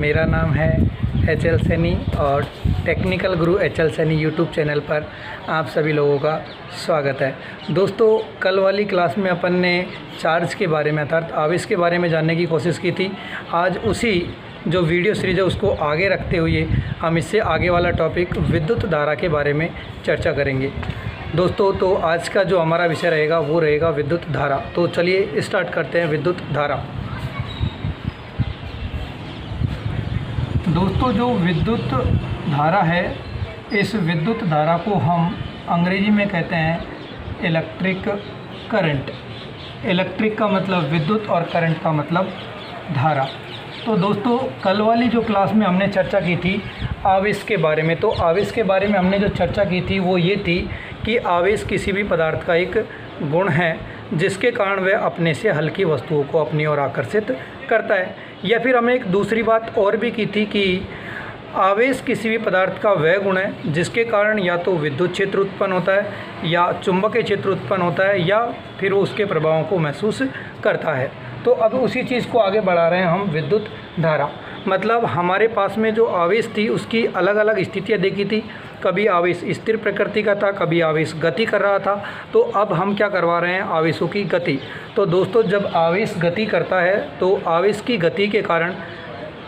मेरा नाम है एच.एल. सैनी और टेक्निकल गुरु एच.एल. सैनी यूट्यूब चैनल पर आप सभी लोगों का स्वागत है। दोस्तों, कल वाली क्लास में अपन ने चार्ज के बारे में अर्थात आवेश के बारे में जानने की कोशिश की थी। आज उसी जो वीडियो सीरीज है उसको आगे रखते हुए हम इससे आगे वाला टॉपिक विद्युत धारा के बारे में चर्चा करेंगे। दोस्तों, तो आज का जो हमारा विषय रहेगा वो रहेगा विद्युत धारा। तो चलिए स्टार्ट करते हैं विद्युत धारा। दोस्तों, जो विद्युत धारा है, इस विद्युत धारा को हम अंग्रेजी में कहते हैं इलेक्ट्रिक करंट। इलेक्ट्रिक का मतलब विद्युत और करंट का मतलब धारा। तो दोस्तों, कल वाली जो क्लास में हमने चर्चा की थी आवेश के बारे में, तो आवेश के बारे में हमने जो चर्चा की थी वो ये थी कि आवेश किसी भी पदार्थ का एक गुण है जिसके कारण वह अपने से हल्की वस्तुओं को अपनी ओर आकर्षित करता है। या फिर हमने एक दूसरी बात और भी की थी कि आवेश किसी भी पदार्थ का वह गुण है जिसके कारण या तो विद्युत क्षेत्र उत्पन्न होता है या चुंबकीय क्षेत्र उत्पन्न होता है या फिर वो उसके प्रभावों को महसूस करता है। तो अब उसी चीज़ को आगे बढ़ा रहे हैं हम विद्युत धारा। मतलब हमारे पास में जो आवेश थी उसकी अलग अलग स्थितियाँ देखी थी। कभी आवेश स्थिर प्रकृति का था, कभी आवेश गति कर रहा था। तो अब हम क्या करवा रहे हैं, आवेशों की गति। तो दोस्तों, जब आवेश गति करता है तो आवेश की गति के कारण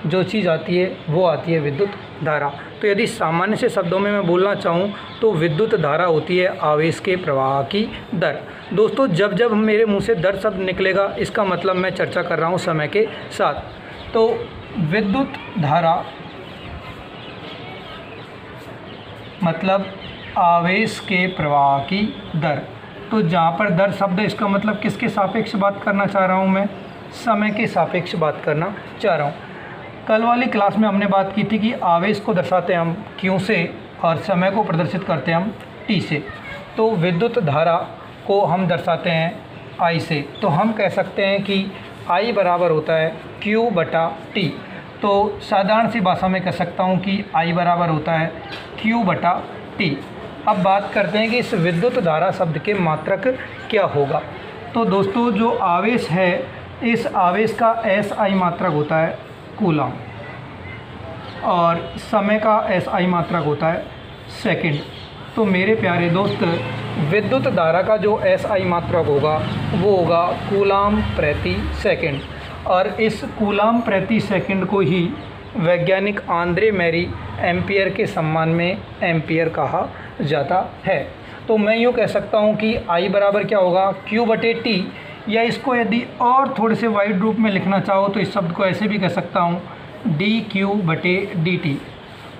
जो चीज़ आती है वो आती है विद्युत धारा। तो यदि सामान्य से शब्दों में मैं बोलना चाहूँ तो विद्युत धारा होती है आवेश के प्रवाह की दर। दोस्तों, जब जब मेरे मुंह से दर शब्द निकलेगा इसका मतलब मैं चर्चा कर रहा हूँ समय के साथ। तो विद्युत धारा मतलब आवेश के प्रवाह की दर। तो जहाँ पर दर शब्द है इसका मतलब किसके सापेक्ष बात करना चाह रहा हूँ मैं, समय के सापेक्ष बात करना चाह रहा हूँ। कल वाली क्लास में हमने बात की थी कि आवेश को दर्शाते हैं हम Q से और समय को प्रदर्शित करते हैं हम T से। तो विद्युत धारा को हम दर्शाते हैं I से। तो हम कह सकते हैं कि I बराबर होता है Q/T। तो साधारण सी भाषा में कह सकता हूँ कि I बराबर होता है Q/T। अब बात करते हैं कि इस विद्युत धारा शब्द के मात्रक क्या होगा। तो दोस्तों, जो आवेश है इस आवेश का SI मात्रक होता है कूलम और समय का SI मात्रक होता है सेकंड। तो मेरे प्यारे दोस्त, विद्युत धारा का जो SI मात्रक होगा वो होगा कूलम प्रति सेकंड। और इस कूलम प्रति सेकंड को ही वैज्ञानिक आंद्रे मैरी एम्पियर के सम्मान में एम्पियर कहा जाता है। तो मैं यूँ कह सकता हूँ कि I बराबर क्या होगा Q/T, या इसको यदि और थोड़े से वाइड रूप में लिखना चाहो तो इस शब्द को ऐसे भी कह सकता हूँ dQ/dt।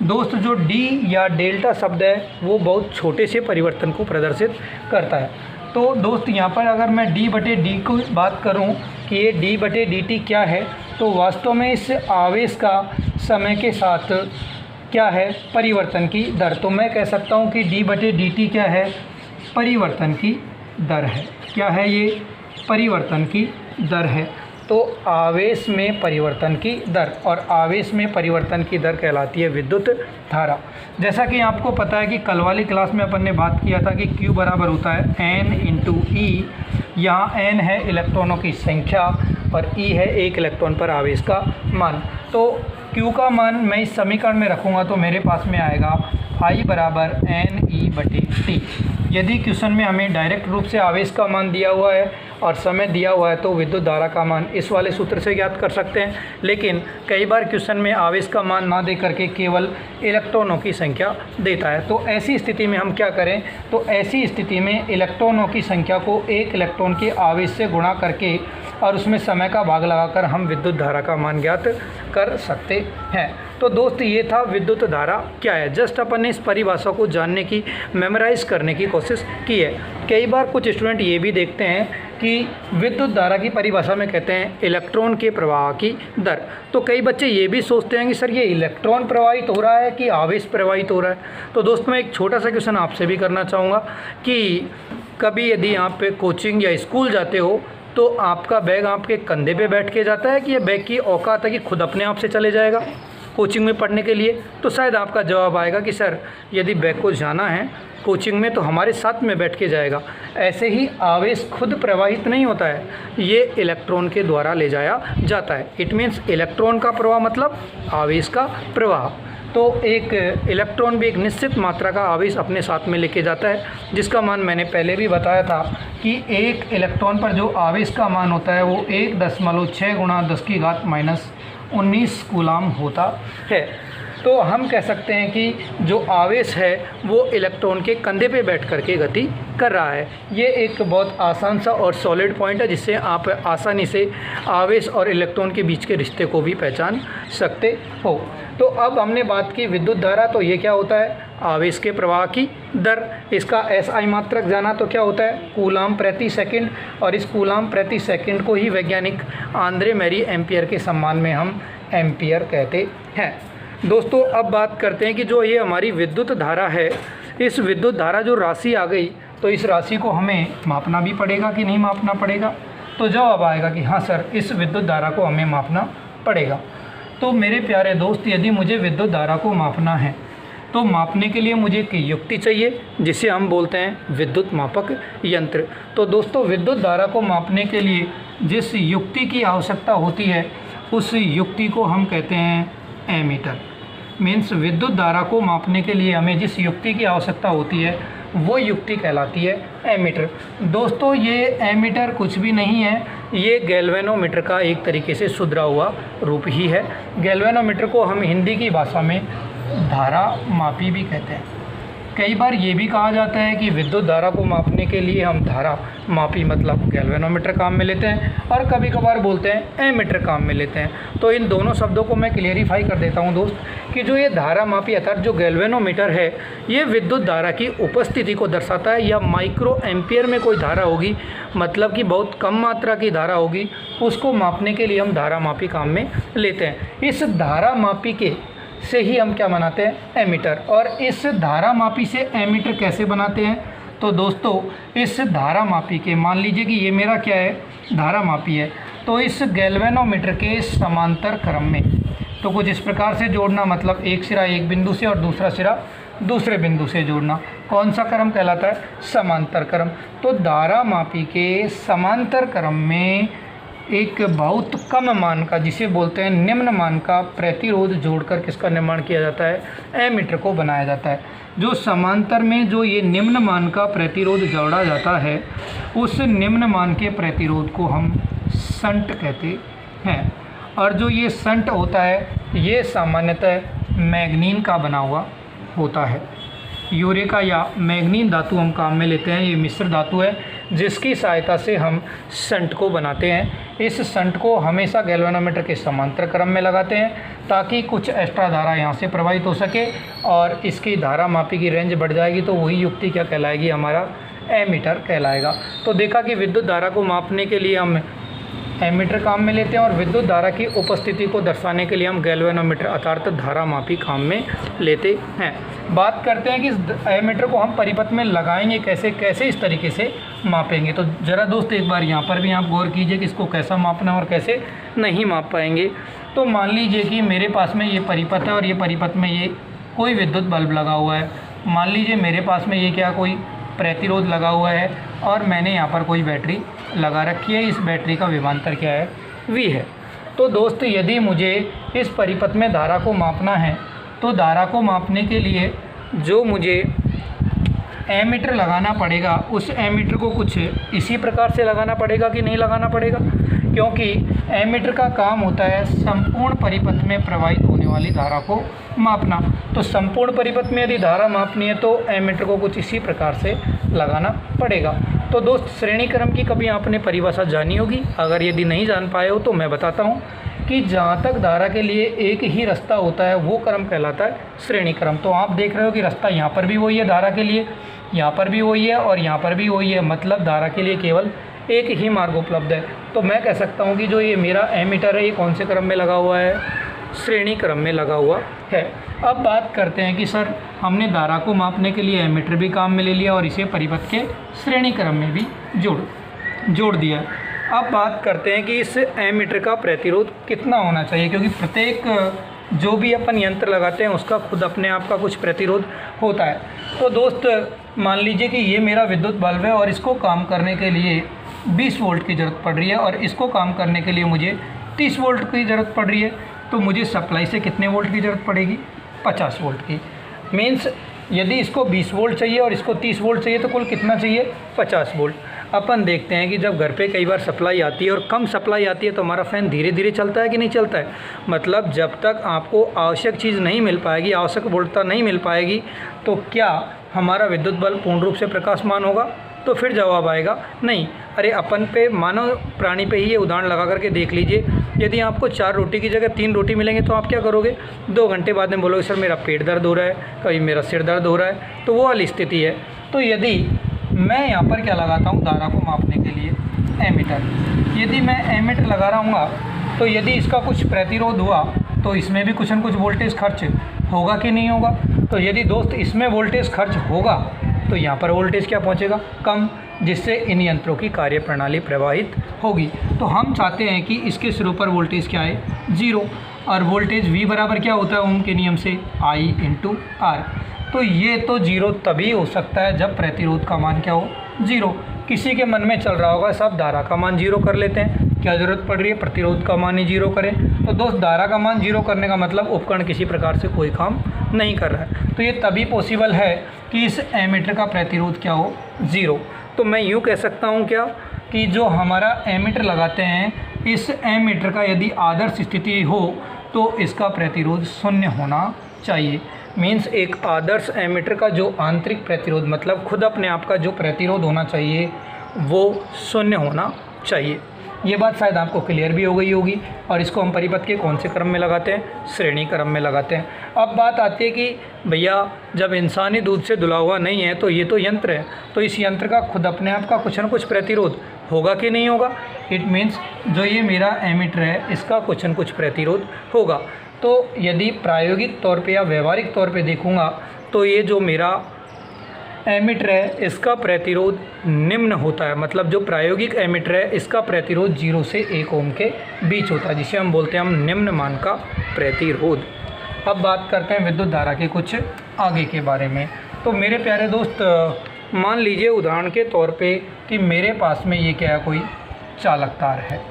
दोस्त, जो D या डेल्टा शब्द है वो बहुत छोटे से परिवर्तन को प्रदर्शित करता है। तो दोस्त, यहाँ पर अगर मैं D/D को बात करूँ कि ये D/dt क्या है, तो वास्तव में इस आवेश का समय के साथ क्या है, परिवर्तन की दर। तो मैं कह सकता हूँ कि D/dt क्या है, परिवर्तन की दर है। क्या है ये, परिवर्तन की दर है। तो आवेश में परिवर्तन की दर, और आवेश में परिवर्तन की दर कहलाती है विद्युत धारा। जैसा कि आपको पता है कि कल वाली क्लास में अपन ने बात किया था कि Q बराबर होता है N/E। यहाँ N है इलेक्ट्रॉनों की संख्या और E है एक इलेक्ट्रॉन पर आवेश का मान। तो Q का मान मैं इस समीकरण में रखूँगा तो मेरे पास में आएगा I बराबर NE/T। यदि क्वेश्चन में हमें डायरेक्ट रूप से आवेश का मान दिया हुआ है और समय दिया हुआ है तो विद्युत धारा का मान इस वाले सूत्र से ज्ञात कर सकते हैं। लेकिन कई बार क्वेश्चन में आवेश का मान ना दे करके केवल इलेक्ट्रॉनों की संख्या देता है। तो ऐसी स्थिति में हम क्या करें, तो ऐसी स्थिति में इलेक्ट्रॉनों की संख्या को एक इलेक्ट्रॉन के आवेश से गुणा करके और उसमें समय का भाग लगाकर हम विद्युत धारा का मान ज्ञात कर सकते हैं। तो दोस्त, ये था विद्युत धारा क्या है। जस्ट अपन ने इस परिभाषा को जानने की, मेमोराइज करने की कोशिश की है। कई बार कुछ स्टूडेंट ये भी देखते हैं कि विद्युत धारा की परिभाषा में कहते हैं इलेक्ट्रॉन के प्रवाह की दर। तो कई बच्चे ये भी सोचते हैं कि सर ये इलेक्ट्रॉन प्रवाहित हो रहा है कि आवेश प्रवाहित हो रहा है। तो दोस्त, मैं एक छोटा सा क्वेश्चन आपसे भी करना चाहूँगा कि कभी यदि आप पे कोचिंग या स्कूल जाते हो तो आपका बैग आपके कंधे पे बैठ के जाता है कि ये बैग की औकात है कि खुद अपने आप से चले जाएगा। कोचिंग में पढ़ने के लिए, तो शायद आपका जवाब आएगा कि सर यदि बैक को जाना है कोचिंग में तो हमारे साथ में बैठ के जाएगा। ऐसे ही आवेश खुद प्रवाहित नहीं होता है, ये इलेक्ट्रॉन के द्वारा ले जाया जाता है। इट मीन्स इलेक्ट्रॉन का प्रवाह मतलब आवेश का प्रवाह। तो एक इलेक्ट्रॉन भी एक निश्चित मात्रा का आवेश अपने साथ में लेके जाता है, जिसका मान मैंने पहले भी बताया था कि एक इलेक्ट्रॉन पर जो आवेश का मान होता है वो 1.6 × 10⁻⁻19 कूलाम होता है। तो हम कह सकते हैं कि जो आवेश है वो इलेक्ट्रॉन के कंधे पे बैठ करके गति कर रहा है। ये एक बहुत आसान सा और सॉलिड पॉइंट है, जिससे आप आसानी से आवेश और इलेक्ट्रॉन के बीच के रिश्ते को भी पहचान सकते हो। तो अब हमने बात की विद्युत धारा, तो ये क्या होता है? आवेश के प्रवाह की दर। इसका SI मात्रक जाना तो क्या होता है? कूलाम प्रति सेकंड, और इस कूलाम प्रति सेकंड को ही वैज्ञानिक आंद्रे मैरी एम्पियर के सम्मान में हम एम्पियर कहते हैं। दोस्तों अब बात करते हैं कि जो ये हमारी विद्युत धारा है, इस विद्युत धारा जो राशि आ गई, तो इस राशि को हमें मापना भी पड़ेगा कि नहीं मापना पड़ेगा? तो जवाब आएगा कि हाँ सर, इस विद्युत धारा को हमें मापना पड़ेगा। तो मेरे प्यारे दोस्त, यदि मुझे विद्युत धारा को मापना है तो मापने के लिए मुझे एक युक्ति चाहिए, जिसे हम बोलते हैं विद्युत मापक यंत्र। तो दोस्तों विद्युत धारा को मापने के लिए जिस युक्ति की आवश्यकता होती है उस युक्ति को हम कहते हैं एमीटर। मीन्स विद्युत धारा को मापने के लिए हमें जिस युक्ति की आवश्यकता होती है वो युक्ति कहलाती है एमीटर। दोस्तों ये एमीटर कुछ भी नहीं है, ये गैल्वेनोमीटर का एक तरीके से सुधरा हुआ रूप ही है। गैल्वेनोमीटर को हम हिंदी की भाषा में धारा मापी भी कहते हैं। कई बार ये भी कहा जाता है कि विद्युत धारा को मापने के लिए हम धारा मापी मतलब गैल्वेनोमीटर काम में लेते हैं, और कभी कभार बोलते हैं एमीटर काम में लेते हैं। तो इन दोनों शब्दों को मैं क्लियरिफाई कर देता हूं दोस्त, कि जो ये धारा मापी अर्थात जो गैल्वेनोमीटर है, ये विद्युत धारा की उपस्थिति को दर्शाता है, या माइक्रो एम्पियर में कोई धारा होगी, मतलब कि बहुत कम मात्रा की धारा होगी, उसको मापने के लिए हम धारा मापी काम में लेते हैं। इस धारा मापी के से ही हम क्या बनाते हैं? एमीटर। और इस धारा मापी से एमीटर कैसे बनाते हैं? तो दोस्तों इस धारा मापी के, मान लीजिए कि ये मेरा क्या है? धारा मापी है। तो इस गैल्वेनोमीटर के समांतर क्रम में तो कुछ इस प्रकार से जोड़ना, मतलब एक सिरा एक बिंदु से और दूसरा सिरा दूसरे बिंदु से जोड़ना, कौन सा क्रम कहलाता है? समांतर क्रम। तो धारा मापी के समांतर क्रम में एक बहुत कम मान का, जिसे बोलते हैं निम्न मान का प्रतिरोध जोड़कर किसका निर्माण किया जाता है? एमीटर को बनाया जाता है। जो समांतर में जो ये निम्न मान का प्रतिरोध जोड़ा जाता है, उस निम्न मान के प्रतिरोध को हम शंट कहते हैं। और जो ये शंट होता है, ये सामान्यतः मैग्नीन का बना हुआ होता है। यूरेका या मैग्नीन धातु हम काम में लेते हैं। ये मिश्र धातु है जिसकी सहायता से हम शंट को बनाते हैं। इस शंट को हमेशा गैल्वेनोमीटर के समांतर क्रम में लगाते हैं, ताकि कुछ एक्स्ट्रा धारा यहाँ से प्रवाहित हो सके और इसकी धारा मापी की रेंज बढ़ जाएगी। तो वही युक्ति क्या कहलाएगी? हमारा एमीटर कहलाएगा। तो देखा कि विद्युत धारा को मापने के लिए हम एमीटर काम में लेते हैं, और विद्युत धारा की उपस्थिति को दर्शाने के लिए हम गैल्वेनोमीटर अर्थात धारा मापी काम में लेते हैं। बात करते हैं कि इस एमीटर को हम परिपथ में लगाएंगे कैसे, कैसे इस तरीके से मापेंगे। तो ज़रा दोस्त एक बार यहाँ पर भी आप गौर कीजिए कि इसको कैसा मापना है और कैसे नहीं माप पाएंगे। तो मान लीजिए कि मेरे पास में ये परिपथ है, और ये परिपथ में ये कोई विद्युत बल्ब लगा हुआ है। मान लीजिए मेरे पास में ये क्या कोई प्रतिरोध लगा हुआ है, और मैंने यहाँ पर कोई बैटरी लगा रखी है। इस बैटरी का विभवांतर क्या है? V है। तो दोस्त यदि मुझे इस परिपथ में धारा को मापना है, तो धारा को मापने के लिए जो मुझे एमीटर लगाना पड़ेगा, उस एमीटर को कुछ इसी प्रकार से लगाना पड़ेगा कि नहीं लगाना पड़ेगा? क्योंकि एमीटर का काम होता है संपूर्ण परिपथ में प्रवाहित होने वाली धारा को मापना। तो संपूर्ण परिपथ में यदि धारा मापनी है तो एमीटर को कुछ इसी प्रकार से लगाना पड़ेगा। तो दोस्त श्रेणी क्रम की कभी आपने परिभाषा जानी होगी। अगर यदि नहीं जान पाए हो तो मैं बताता हूँ कि जहाँ तक धारा के लिए एक ही रास्ता होता है वो क्रम कहलाता है श्रेणी क्रम। तो आप देख रहे हो कि रास्ता यहाँ पर भी वही है धारा के लिए, यहाँ पर भी वही है और यहाँ पर भी वही है, मतलब धारा के लिए केवल एक ही मार्ग उपलब्ध है। तो मैं कह सकता हूँ कि जो ये मेरा एमीटर है ये कौन से क्रम में लगा हुआ है? श्रेणी क्रम में लगा हुआ है। अब बात करते हैं कि सर हमने धारा को मापने के लिए एमीटर भी काम में ले लिया और इसे परिपथ के श्रेणी क्रम में भी जोड़ दिया। अब बात करते हैं कि इस एमीटर का प्रतिरोध कितना होना चाहिए, क्योंकि प्रत्येक जो भी अपन यंत्र लगाते हैं उसका खुद अपने आप का कुछ प्रतिरोध होता है। तो दोस्त मान लीजिए कि ये मेरा विद्युत बल्ब है और इसको काम करने के लिए 20 वोल्ट की ज़रूरत पड़ रही है और इसको काम करने के लिए मुझे 30 वोल्ट की ज़रूरत पड़ रही है। तो मुझे सप्लाई से कितने वोल्ट की ज़रूरत पड़ेगी? 50 वोल्ट की। मीन्स यदि इसको 20 वोल्ट चाहिए और इसको 30 वोल्ट चाहिए तो कुल कितना चाहिए? 50 वोल्ट। अपन देखते हैं कि जब घर पे कई बार सप्लाई आती है और कम सप्लाई आती है तो हमारा फ़ैन धीरे धीरे चलता है कि नहीं चलता है। मतलब जब तक आपको आवश्यक चीज़ नहीं मिल पाएगी, आवश्यक वोल्टता नहीं मिल पाएगी, तो क्या हमारा विद्युत बल्ब पूर्ण रूप से प्रकाशमान होगा? तो फिर जवाब आएगा नहीं। अरे अपन पे मानव प्राणी पे ही ये उदाहरण लगा करके देख लीजिए। यदि आपको 4 रोटी की जगह 3 रोटी मिलेंगे तो आप क्या करोगे? 2 घंटे बाद में बोलोगे सर मेरा पेट दर्द हो रहा है, कभी मेरा सिर दर्द हो रहा है। तो वो वाली स्थिति है। तो यदि मैं यहाँ पर क्या लगाता हूँ धारा को मापने के लिए एमीटर, यदि मैं एमीटर लगा रहा हूँ तो यदि इसका कुछ प्रतिरोध हुआ तो इसमें भी कुछ न कुछ वोल्टेज खर्च होगा कि नहीं होगा? तो यदि दोस्त इसमें वोल्टेज खर्च होगा तो यहाँ पर वोल्टेज क्या पहुँचेगा? कम, जिससे इन यंत्रों की कार्यप्रणाली प्रभावित होगी। तो हम चाहते हैं कि इसके सिरों पर वोल्टेज क्या है? 0। और वोल्टेज V बराबर क्या होता है ओम के नियम से? I × R। तो ये तो 0 तभी हो सकता है जब प्रतिरोध का मान क्या हो? 0। किसी के मन में चल रहा होगा सब धारा का मान 0 कर लेते हैं, क्या ज़रूरत पड़ रही है प्रतिरोध का मान ही 0 करें? तो दोस्त धारा का मान 0 करने का मतलब उपकरण किसी प्रकार से कोई काम नहीं कर रहा है। तो ये तभी पॉसिबल है कि इस एमीटर का प्रतिरोध क्या हो? 0। तो मैं यूँ कह सकता हूँ क्या कि जो हमारा एमीटर लगाते हैं, इस एमीटर का यदि आदर्श स्थिति हो तो इसका प्रतिरोध 0 होना चाहिए। मीन्स एक आदर्श एमीटर का जो आंतरिक प्रतिरोध मतलब खुद अपने आप का जो प्रतिरोध होना चाहिए वो 0 होना चाहिए। ये बात शायद आपको क्लियर भी हो गई होगी। और इसको हम परिपथ के कौन से क्रम में लगाते हैं? श्रेणी क्रम में लगाते हैं। अब बात आती है कि भैया जब इंसानी दूध से धुला हुआ नहीं है तो ये तो यंत्र है, तो इस यंत्र का खुद अपने आप का कुछ न कुछ प्रतिरोध होगा कि नहीं होगा? इट मीन्स जो ये मेरा एमीटर है इसका कुछ न कुछ प्रतिरोध होगा। तो यदि प्रायोगिक तौर पे या व्यवहारिक तौर पे देखूँगा तो ये जो मेरा एमीटर है इसका प्रतिरोध निम्न होता है। मतलब जो प्रायोगिक एमीटर है इसका प्रतिरोध 0 से 1 ओम के बीच होता है, जिसे हम बोलते हैं हम निम्न मान का प्रतिरोध। अब बात करते हैं विद्युत धारा के कुछ आगे के बारे में। तो मेरे प्यारे दोस्त मान लीजिए उदाहरण के तौर पे कि मेरे पास में ये क्या है, कोई चालक तार है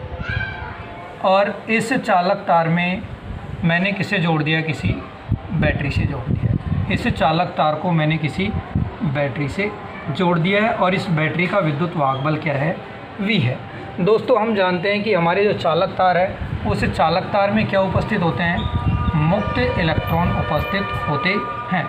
और इस चालक तार में मैंने किसे जोड़ दिया? किसी बैटरी से जोड़ दिया। इस चालक तार को मैंने किसी बैटरी से जोड़ दिया है और इस बैटरी का विद्युत वाहक बल क्या है? V है। दोस्तों हम जानते हैं कि हमारे जो चालक तार है उस चालक तार में क्या उपस्थित होते हैं? मुक्त इलेक्ट्रॉन उपस्थित होते हैं।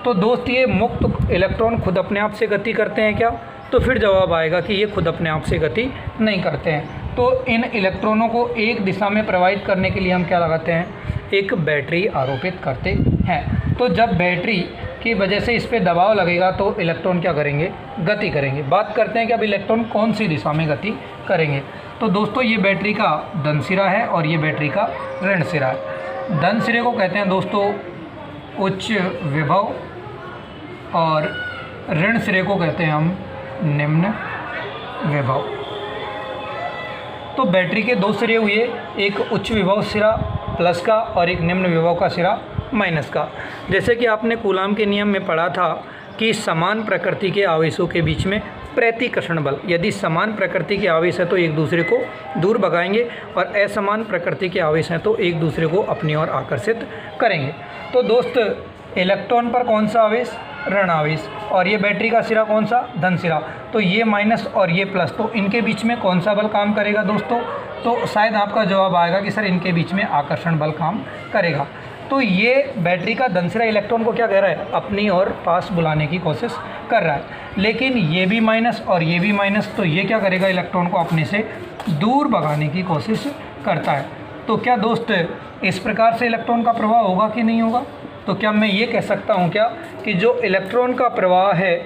तो दोस्त ये मुक्त इलेक्ट्रॉन खुद अपने आप से गति करते हैं क्या? तो फिर जवाब आएगा कि ये खुद अपने आप से गति नहीं करते हैं। तो इन इलेक्ट्रॉनों को एक दिशा में प्रवाहित करने के लिए हम क्या लगाते हैं? एक बैटरी आरोपित करते हैं। तो जब बैटरी की वजह से इस पर दबाव लगेगा तो इलेक्ट्रॉन क्या करेंगे? गति करेंगे। बात करते हैं कि अब इलेक्ट्रॉन कौन सी दिशा में गति करेंगे। तो दोस्तों ये बैटरी का धन सिरा है और ये बैटरी का ऋण सिरा है। धन सिरे को कहते हैं दोस्तों उच्च विभव और ऋण सिरे को कहते हैं हम निम्न विभव। तो बैटरी के 2 सिरे हुए, एक उच्च विभव सिरा प्लस का और एक निम्न विभव का सिरा माइनस का। जैसे कि आपने कूलाम के नियम में पढ़ा था कि समान प्रकृति के आवेशों के बीच में प्रतिकर्षण बल, यदि समान प्रकृति के आवेश है तो एक दूसरे को दूर भगाएंगे और असमान प्रकृति के आवेश हैं तो एक दूसरे को अपनी ओर आकर्षित करेंगे। तो दोस्त इलेक्ट्रॉन पर कौन सा आवेश? ऋण आवेश। और ये बैटरी का सिरा कौन सा? धन सिरा। तो ये माइनस और ये प्लस, तो इनके बीच में कौन सा बल काम करेगा दोस्तों? तो शायद आपका जवाब आएगा कि सर इनके बीच में आकर्षण बल काम करेगा। तो ये बैटरी का धन सिरा इलेक्ट्रॉन को क्या कह रहा है? अपनी ओर पास बुलाने की कोशिश कर रहा है। लेकिन ये भी माइनस और ये भी माइनस, तो ये क्या करेगा? इलेक्ट्रॉन को अपने से दूर भगाने की कोशिश करता है। तो क्या दोस्त इस प्रकार से इलेक्ट्रॉन का प्रवाह होगा कि नहीं होगा? तो क्या मैं ये कह सकता हूँ क्या कि जो इलेक्ट्रॉन का प्रवाह है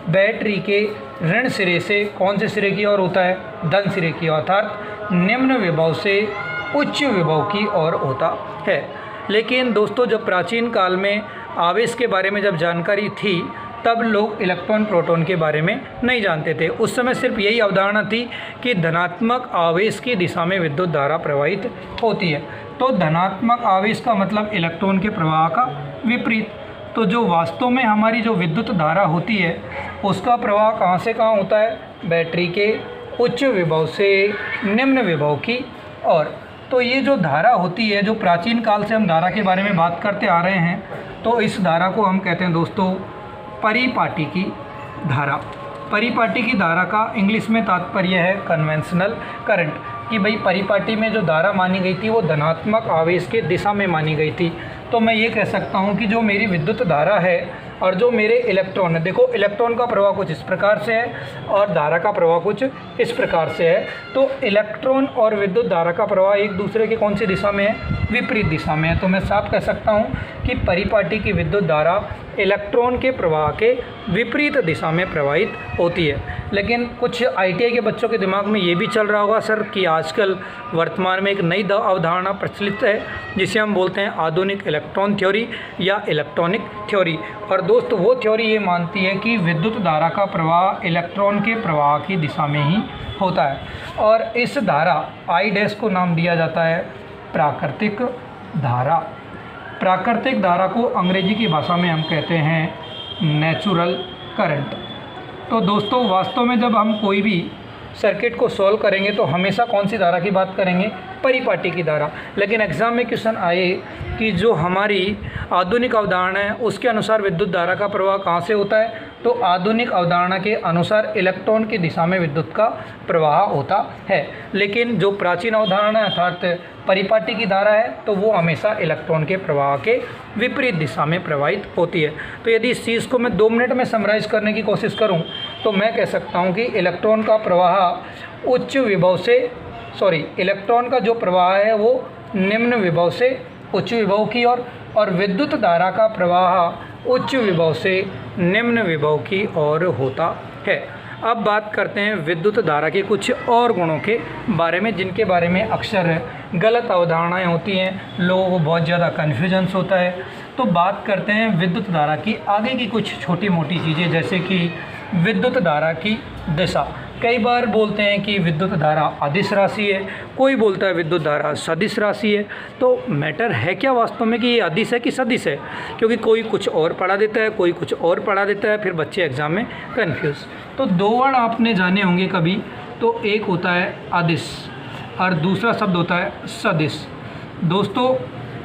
बैटरी के ऋण सिरे से कौन से सिरे की ओर होता है? धन सिरे की, अर्थात निम्न विभव से उच्च विभव की ओर होता है। लेकिन दोस्तों जब प्राचीन काल में आवेश के बारे में जब जानकारी थी तब लोग इलेक्ट्रॉन प्रोटॉन के बारे में नहीं जानते थे। उस समय सिर्फ यही अवधारणा थी कि धनात्मक आवेश की दिशा में विद्युत धारा प्रवाहित होती है। तो धनात्मक आवेश का मतलब इलेक्ट्रॉन के प्रवाह का विपरीत। तो जो वास्तव में हमारी जो विद्युत धारा होती है उसका प्रवाह कहाँ से कहाँ होता है? बैटरी के उच्च विभव से निम्न विभव की ओर। तो ये जो धारा होती है, जो प्राचीन काल से हम धारा के बारे में बात करते आ रहे हैं, तो इस धारा को हम कहते हैं दोस्तों परिपाटी की धारा। परिपाटी की धारा का इंग्लिश में तात्पर्य है कन्वेंशनल करंट, कि भाई परिपाटी में जो धारा मानी गई थी वो धनात्मक आवेश के दिशा में मानी गई थी। तो मैं ये कह सकता हूँ कि जो मेरी विद्युत धारा है और जो मेरे इलेक्ट्रॉन है, देखो इलेक्ट्रॉन का प्रवाह कुछ इस प्रकार से है और धारा का प्रवाह कुछ इस प्रकार से है। तो इलेक्ट्रॉन और विद्युत धारा का प्रवाह एक दूसरे की कौन सी दिशा में है? विपरीत दिशा में है। तो मैं साफ कह सकता हूँ कि परिपाटी की विद्युत धारा इलेक्ट्रॉन के प्रवाह के विपरीत दिशा में प्रवाहित होती है। लेकिन कुछ ITI के बच्चों के दिमाग में ये भी चल रहा होगा सर कि आजकल वर्तमान में एक नई अवधारणा प्रचलित है जिसे हम बोलते हैं आधुनिक इलेक्ट्रॉन थ्योरी या इलेक्ट्रॉनिक थ्योरी। और दोस्त वो थ्योरी ये मानती है कि विद्युत धारा का प्रवाह इलेक्ट्रॉन के प्रवाह की दिशा में ही होता है। और इस धारा I' को नाम दिया जाता है प्राकृतिक धारा। प्राकृतिक धारा को अंग्रेजी की भाषा में हम कहते हैं नेचुरल करंट। तो दोस्तों वास्तव में जब हम कोई भी सर्किट को सॉल्व करेंगे तो हमेशा कौन सी धारा की बात करेंगे? परिपाटी की धारा। लेकिन एग्ज़ाम में क्वेश्चन आए कि जो हमारी आधुनिक अवधारणा है उसके अनुसार विद्युत धारा का प्रवाह कहाँ से होता है? तो आधुनिक अवधारणा के अनुसार इलेक्ट्रॉन की दिशा में विद्युत का प्रवाह होता है। लेकिन जो प्राचीन अवधारणा अर्थात परिपाटी की धारा है तो वो हमेशा इलेक्ट्रॉन के प्रवाह के विपरीत दिशा में प्रवाहित होती है। तो यदि इस चीज़ को मैं 2 मिनट में समराइज़ करने की कोशिश करूं तो मैं कह सकता हूं कि इलेक्ट्रॉन का प्रवाह उच्च विभव से इलेक्ट्रॉन का जो प्रवाह है वो निम्न विभव से उच्च विभव की ओर और विद्युत धारा का प्रवाह उच्च विभव से निम्न विभव की ओर होता है। अब बात करते हैं विद्युत धारा के कुछ और गुणों के बारे में जिनके बारे में अक्सर गलत अवधारणाएं होती हैं, लोगों को बहुत ज़्यादा कन्फ्यूजन्स होता है। तो बात करते हैं विद्युत धारा की आगे की कुछ छोटी मोटी चीज़ें, जैसे कि विद्युत धारा की दिशा। कई बार बोलते हैं कि विद्युत धारा अदिश राशि है, कोई बोलता है विद्युत धारा सदिश राशि है। तो मैटर है क्या वास्तव में कि ये अदिश है कि सदिश है? क्योंकि कोई कुछ और पढ़ा देता है, कोई कुछ और पढ़ा देता है, फिर बच्चे एग्ज़ाम में कन्फ्यूज़। तो 2 वर्ड आपने जाने होंगे कभी, तो एक होता है अदिश और दूसरा शब्द होता है सदिश। दोस्तों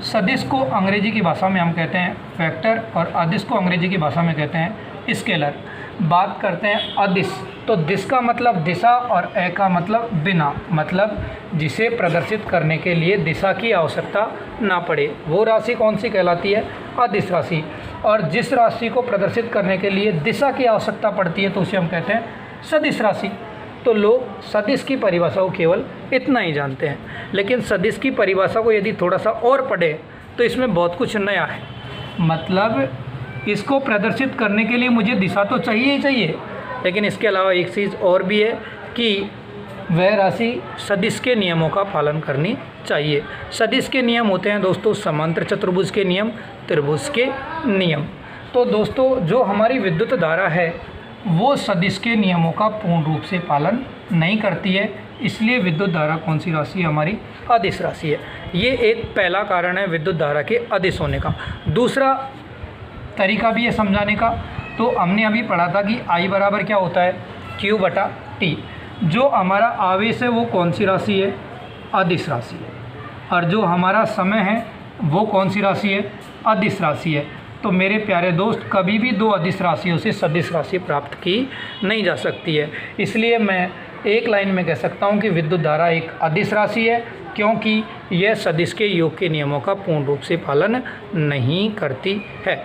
सदिश को अंग्रेजी की भाषा में हम कहते हैं फैक्टर और अदिश को अंग्रेजी की भाषा में कहते हैं स्केलर। बात करते हैं अदिश, तो दिश का मतलब दिशा और ए का मतलब बिना, मतलब जिसे प्रदर्शित करने के लिए दिशा की आवश्यकता ना पड़े, वो राशि कौन सी कहलाती है? अदिश राशि। और जिस राशि को प्रदर्शित करने के लिए दिशा की आवश्यकता पड़ती है तो उसे हम कहते हैं सदिश राशि। तो लोग सदिश की परिभाषा को केवल इतना ही जानते हैं, लेकिन सदिश की परिभाषा को यदि थोड़ा सा और पढ़े तो इसमें बहुत कुछ नया है। मतलब इसको प्रदर्शित करने के लिए मुझे दिशा तो चाहिए ही चाहिए, लेकिन इसके अलावा एक चीज़ और भी है कि वह राशि सदिश के नियमों का पालन करनी चाहिए। सदिश के नियम होते हैं दोस्तों समांतर चतुर्भुज के नियम, त्रिभुज के नियम। तो दोस्तों जो हमारी विद्युत धारा है वो सदिश के नियमों का पूर्ण रूप से पालन नहीं करती है, इसलिए विद्युत धारा कौन सी राशि है? हमारी अदिश राशि है। ये एक पहला कारण है विद्युत धारा के अदिश होने का। दूसरा तरीका भी है समझाने का, तो हमने अभी पढ़ा था कि I बराबर क्या होता है? Q/T। जो हमारा आवेश है वो कौन सी राशि है? अदिश राशि है। और जो हमारा समय है वो कौन सी राशि है? अदिश राशि है। तो मेरे प्यारे दोस्त कभी भी 2 अदिश राशियों से सदिश राशि प्राप्त की नहीं जा सकती है। इसलिए मैं एक लाइन में कह सकता हूँ कि विद्युत धारा एक अदिश राशि है, क्योंकि यह सदिश के योग के नियमों का पूर्ण रूप से पालन नहीं करती है।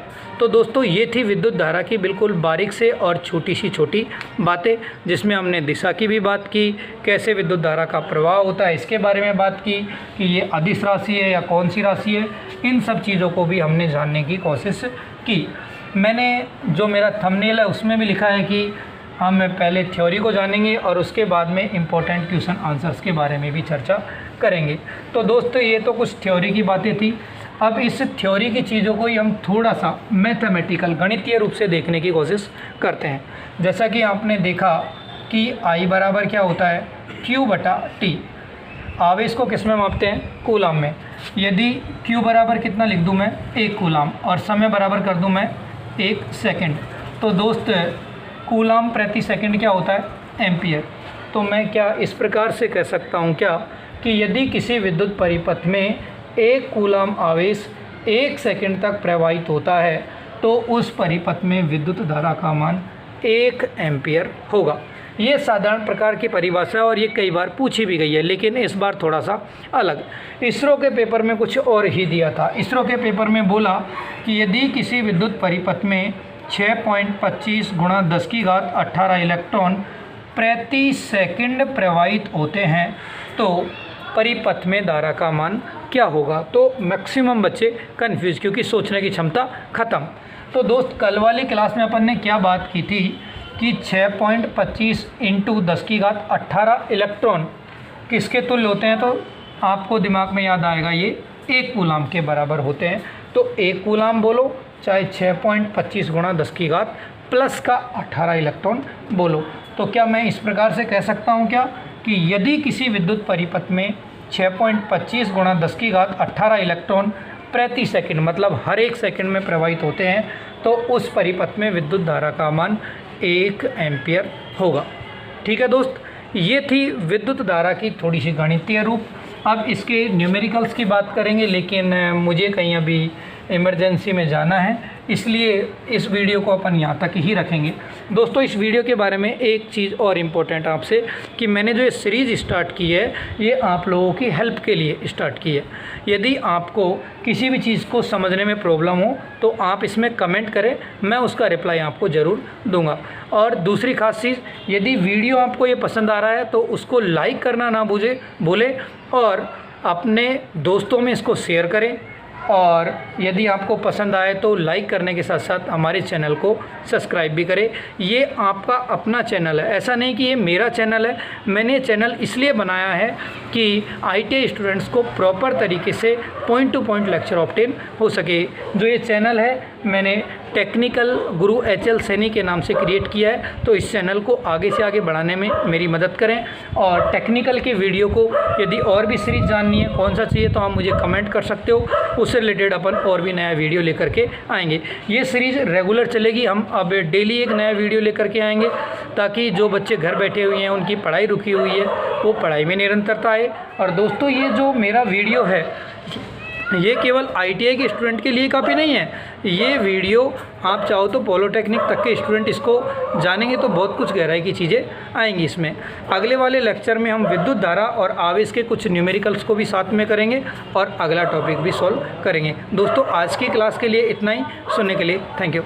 तो दोस्तों ये थी विद्युत धारा की बिल्कुल बारीक से और छोटी सी छोटी बातें, जिसमें हमने दिशा की भी बात की, कैसे विद्युत धारा का प्रवाह होता है इसके बारे में बात की कि ये अदिश राशि है या कौन सी राशि है। इन सब चीज़ों को भी हमने जानने की कोशिश की। मैंने जो मेरा थंबनेल है उसमें भी लिखा है कि हम पहले थ्योरी को जानेंगे और उसके बाद में इम्पोर्टेंट क्वेश्चन आंसर्स के बारे में भी चर्चा करेंगे। तो दोस्तों ये तो कुछ थ्योरी की बातें थी। अब इस थ्योरी की चीज़ों को ही हम थोड़ा सा मैथमेटिकल गणितीय रूप से देखने की कोशिश करते हैं। जैसा कि आपने देखा कि I बराबर क्या होता है Q/T। आवेश को किस में मापते हैं? कूलाम में। यदि Q बराबर कितना लिख दूं मैं 1 कूलाम और समय बराबर कर दूं मैं 1 सेकंड, तो दोस्त कूलाम प्रति सेकंड क्या होता है? एम्पियर। तो मैं क्या इस प्रकार से कह सकता हूं क्या कि यदि किसी विद्युत परिपथ में 1 कूलाम आवेश 1 सेकंड तक प्रवाहित होता है तो उस परिपथ में विद्युत धारा का मान 1 एम्पियर होगा। ये साधारण प्रकार की परिभाषा है और ये कई बार पूछी भी गई है, लेकिन इस बार थोड़ा सा अलग। इसरो के पेपर में कुछ और ही दिया था। इसरो के पेपर में बोला कि यदि किसी विद्युत परिपथ में 6.25 × 10⁻18 इलेक्ट्रॉन प्रति सेकंड प्रवाहित होते हैं तो परिपथ में धारा का मान क्या होगा। तो मैक्सिमम बच्चे कन्फ्यूज, क्योंकि सोचने की क्षमता ख़त्म। तो दोस्त कल वाली क्लास में अपन ने क्या बात की थी कि 6.25 × 10⁻18 इलेक्ट्रॉन किसके तुल्य होते हैं, तो आपको दिमाग में याद आएगा ये 1 कूलाम के बराबर होते हैं। तो 1 कूलाम बोलो चाहे 6.25 × 10⁻+18 इलेक्ट्रॉन बोलो। तो क्या मैं इस प्रकार से कह सकता हूँ क्या कि यदि किसी विद्युत परिपथ में 6.25 × 10⁻18 इलेक्ट्रॉन प्रति सेकंड मतलब हर 1 सेकंड में प्रवाहित होते हैं तो उस परिपथ में विद्युत धारा का मान 1 एम्पियर होगा। ठीक है दोस्त, ये थी विद्युत धारा की थोड़ी सी गणितीय रूप। अब इसके न्यूमेरिकल्स की बात करेंगे, लेकिन मुझे कहीं अभी इमरजेंसी में जाना है, इसलिए इस वीडियो को अपन यहाँ तक ही रखेंगे। दोस्तों इस वीडियो के बारे में एक चीज़ और इम्पोर्टेंट आपसे कि मैंने जो ये सीरीज़ स्टार्ट की है ये आप लोगों की हेल्प के लिए स्टार्ट की है। यदि आपको किसी भी चीज़ को समझने में प्रॉब्लम हो तो आप इसमें कमेंट करें, मैं उसका रिप्लाई आपको ज़रूर दूंगा। और दूसरी खास चीज़, यदि वीडियो आपको ये पसंद आ रहा है तो उसको लाइक करना ना भूलें और अपने दोस्तों में इसको शेयर करें। और यदि आपको पसंद आए तो लाइक करने के साथ साथ हमारे चैनल को सब्सक्राइब भी करें। ये आपका अपना चैनल है, ऐसा नहीं कि ये मेरा चैनल है। मैंने चैनल इसलिए बनाया है कि ITI स्टूडेंट्स को प्रॉपर तरीके से point two point lecture obtain हो सके। जो ये चैनल है मैंने टेक्निकल गुरु HL सैनी के नाम से क्रिएट किया है, तो इस चैनल को आगे से आगे बढ़ाने में मेरी मदद करें। और टेक्निकल के वीडियो को यदि और भी सीरीज जाननी है कौन सा चाहिए तो आप मुझे कमेंट कर सकते हो, उससे रिलेटेड अपन और भी नया वीडियो लेकर के आएंगे। ये सीरीज़ रेगुलर चलेगी, हम अब डेली एक नया वीडियो लेकर के आएंगे ताकि जो बच्चे घर बैठे हुए हैं उनकी पढ़ाई रुकी हुई है वो पढ़ाई में निरंतरता आए। और दोस्तों ये जो मेरा वीडियो है ये केवल ITI के स्टूडेंट के लिए काफ़ी नहीं है, ये वीडियो आप चाहो तो पॉलिटेक्निक तक के स्टूडेंट इसको जानेंगे तो बहुत कुछ गहराई की चीज़ें आएंगी इसमें। अगले वाले लेक्चर में हम विद्युत धारा और आवेश के कुछ न्यूमेरिकल्स को भी साथ में करेंगे और अगला टॉपिक भी सॉल्व करेंगे। दोस्तों आज की क्लास के लिए इतना ही, सुनने के लिए थैंक यू।